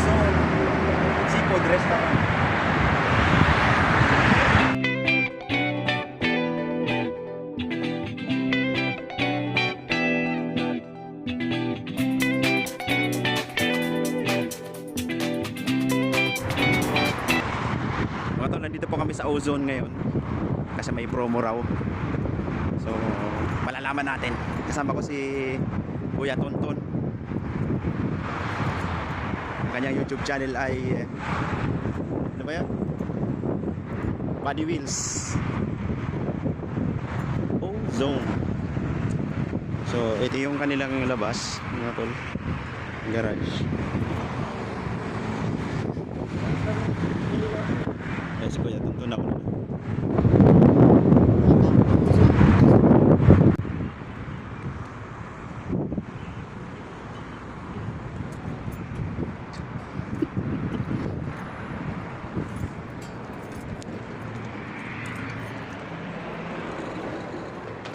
Ozone Seafood Restaurant. Mga tol, nandito po kami sa Ozone ngayon kasi may promo raw. So, malalaman natin. Kasama ko si Kuya Tonton. Ang kanyang YouTube channel ay ano ba yan? Body Wheels Ozone. So, ito yung kanilang labas, mga tol. Garage. Yes, Kuya Tonton ako.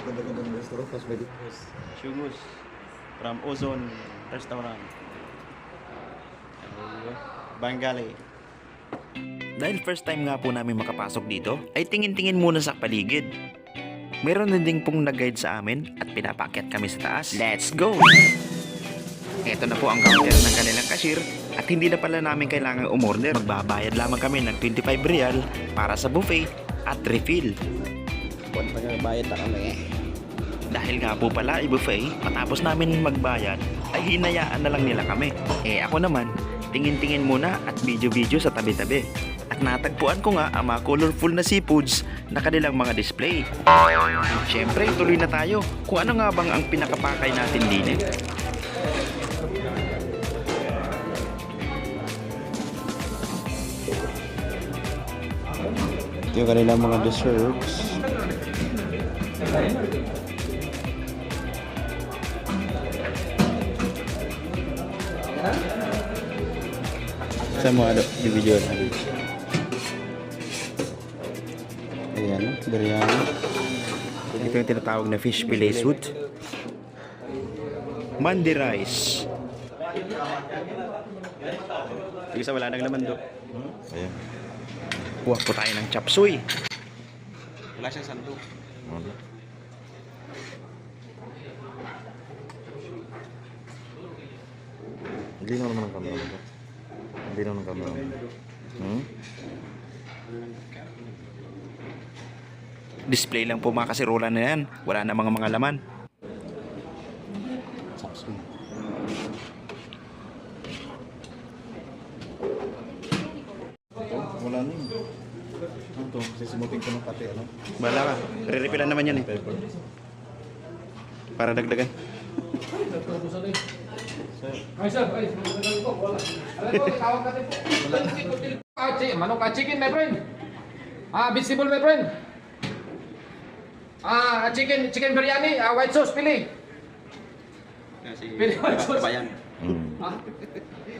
Ganda-gandang restaurant, mas may Shumus from Ozone Restaurant. Bengali. Dahil first time nga po namin makapasok dito, ay tingin-tingin muna sa paligid. Meron na din pong nag-guide sa amin at pinapakyat kami sa taas. Let's go! Ito na po ang counter ng kanilang cashier at hindi na pala namin kailangan umorder. Magbabayad lamang kami ng 25 real para sa buffet at refill. Bayad na kami. Dahil nga po pala i-buffet, matapos namin magbayad, ay hinayaan na lang nila kami. Ako naman, tingin-tingin muna at video-video sa tabi-tabi. At natagpuan ko nga ang mga colorful na seafoods na kanilang mga display. Siyempre, tuloy na tayo kung ano nga bang ang pinakapakay natin din. Ito yung kanilang mga desserts. Sa mga video natin. Ayan, biryani. Ito yung tinatawag na fish fillet soup. Mandi rice. Yung isa wala nang laman do. Ayan. Kuha po tayo ng chop suey. Wala siyang sandok. Hindi naman ang camera mo. Hindi naman ang camera mo. Display lang po mga kasirola na yan. Wala na mga laman. Chopsuey. Ito, wala na yun. Ano to? Sisimutin ko ng pati, ano? Wala ka. Re-refillan naman yan eh. Pepper. Para dagdagan. Ay, sir, ay, wala. Alam mo, tawag natin po. Manok, chicken, my friend. Vegetable, my friend. Chicken biryani, white sauce, pili. Pili white sauce. Bayan.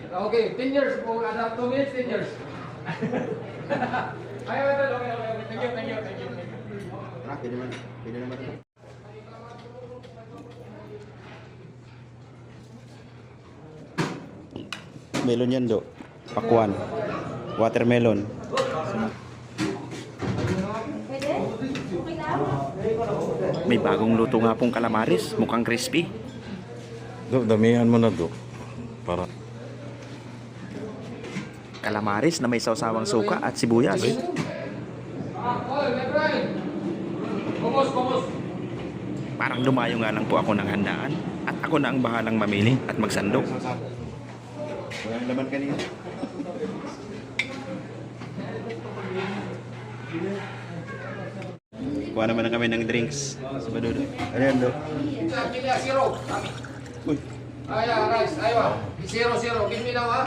Okay, 10 years. 2 minutes, 10 years. Ay, my friend, okay. Thank you. Pwede naman ito. Melon yan do. Pakwan. Watermelon. May bagong luto nga pong calamaris. Mukhang crispy. Damihan mo na, do. Para. Calamaris na may sawsawang suka at sibuyas. Oy, my friend. Kumos. Parang dumayo nga lang po ako ng handaan. At ako na ang bahalang mamili at magsandok. Walang laman kanina. Kuha naman na kami ng drinks sa Badudo. Ayan do. Zero. Uy. Rice. Zero. Give me now, ha?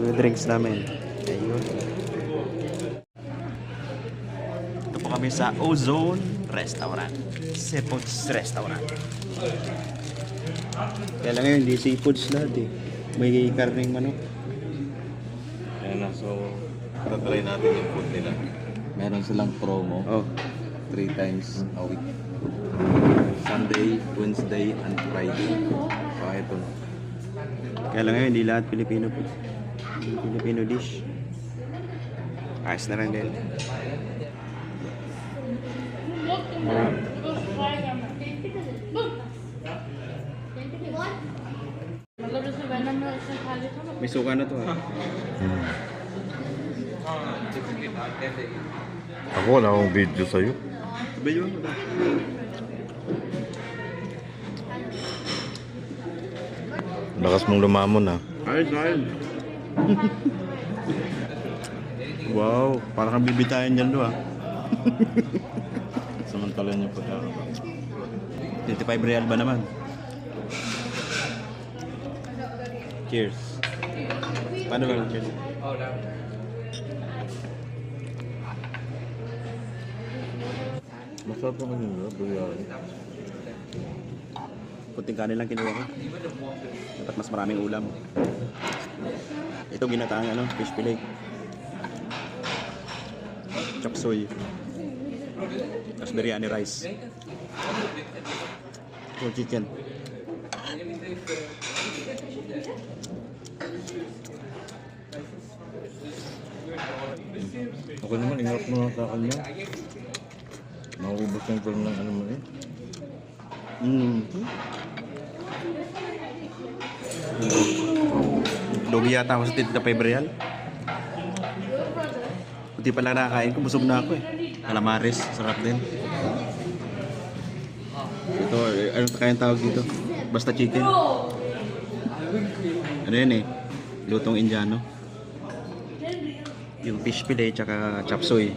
Yung drinks namin. Ayun. Ito po kami sa Ozone Restaurant. Seafoods Restaurant. Kaya lang ngayon, hindi seafoods lahat eh. May karning manok. Ayan na, so tatry natin yung food nila. Meron silang promo. Oh. 3 times a week. Sunday, Wednesday, and Friday. Ito na. Kaya lang ngayon, hindi lahat Pilipino po. Filipino dish. Ayos na lang din. May suka na to ah. Ako wala akong video sa'yo. Video mo ba? Lakas mong lumamon ah. Ayos, ayos. Wow, parang kang bibitayan dyan do ah. Samantala niyo po tayo. 25 real ba naman? Cheers. Paano ba? Cheers. Masarap naman yun, biryani. Kunting kanin lang kinuha ko. Dapat mas maraming ulam. Ito ginataang ano, fish fillet. Chop suey. Tapos biryani rice. Ito chicken. Ako naman, ingat mo lang sa kanya. Maubos yung tulong ng ano mo eh. Lugi yata ako sa 25 real. Buti pala nakakain ko, busog na ako eh. Calamares, sarap din. Ito, ano kayang tawag dito? Basta chicken. Ano yan eh? Lutong Indiano. Yung fish fillet tsaka chop suey.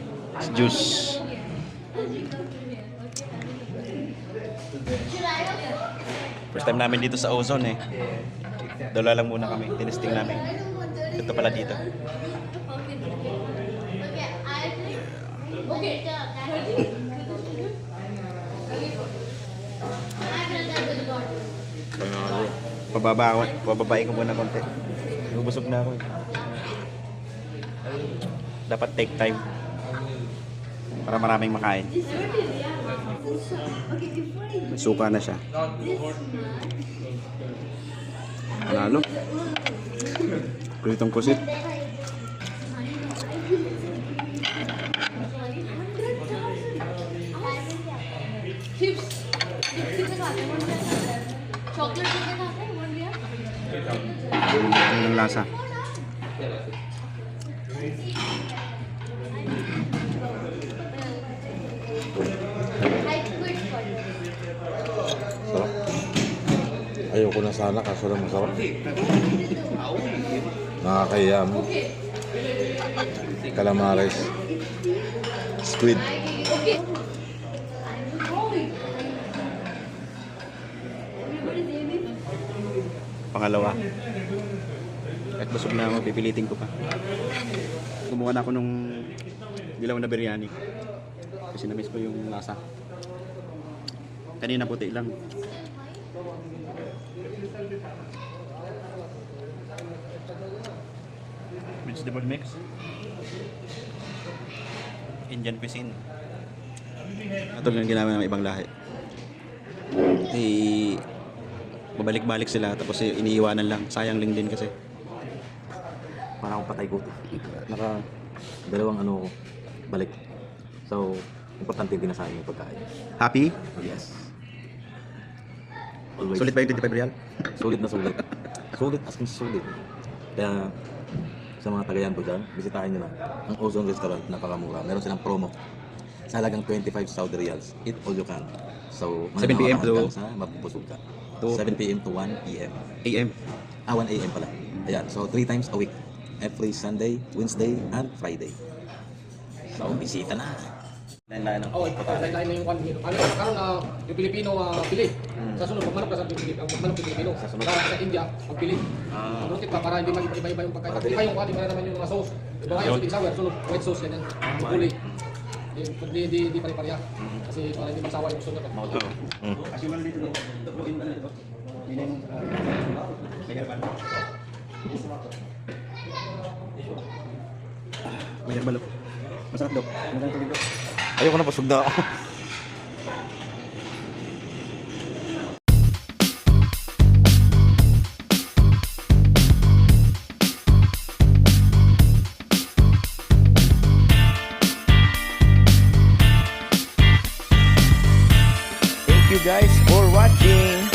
Juice. First time namin dito sa Ozone eh. Dala lang muna kami, tinesting namin. Ito pala dito. Pababain ko muna konti. Nabusog na ako eh. Dapat take time para maraming makain. May suka na siya. Panalo. Pritong kusit. Chips कितने खाते हैं चॉकलेट कितने खाते हैं वन भैया Ano ng lasa? Sarap. Ayoko na sana kaso lang masarap. Nakakaya mo. Calamares. Squid. Okay Pangalawa. Kahit busog na ako, pipilitin ko pa. Gumawa na ako nung dilaw na biryani. Kasi na-miss ko yung lasa. Kanina puti lang. Vegetable mix. Indian cuisine. Ito lang ginagawa ng ibang lahi. Babalik-balik sila tapos iniiwanan lang. Sayang lang din kasi. Parang akong patay ko. Naka dalawang ano balik. So, importante din na sa akin yung pagkain. Happy? Yes. Always. Sulit ba yung 25 real? Sulit na sulit. Sulit as in sulit. Kaya sa mga tagayan ko dyan, bisitahin nyo na ang Ozone Restaurant, napakamura. Meron silang promo sa halagang 25 Saudi Riyals. Eat all you can. So, 7 PM to sa mapupusog ka. to 7 PM to 1 PM. AM. 1 AM pala. Ayan, so 3 times a week. Every Sunday, Wednesday, and Friday. So, bisita na. Lain-lain ang Oh, lain-lain na yung kwan dito. Ano, karon na yung Pilipino pili. Sa sunod, pag manok ka sa Pilipino, manok sa Pilipino. Sa India, magpili. Mabutit pa para hindi mag-iba yung pagkain. Iba yung kwan, iba naman yung mga sauce. Iba nga yung sweet and sour, sunod, white sauce ganyan. Puli. Di pare-pareha. Kasi para hindi magsawa yung gusto nito. Kasi wala dito. Tupluin ba dito? May herbal. Masarap daw. Magandang tubig daw. Ayoko na, pasog na ako. Thank you guys for watching.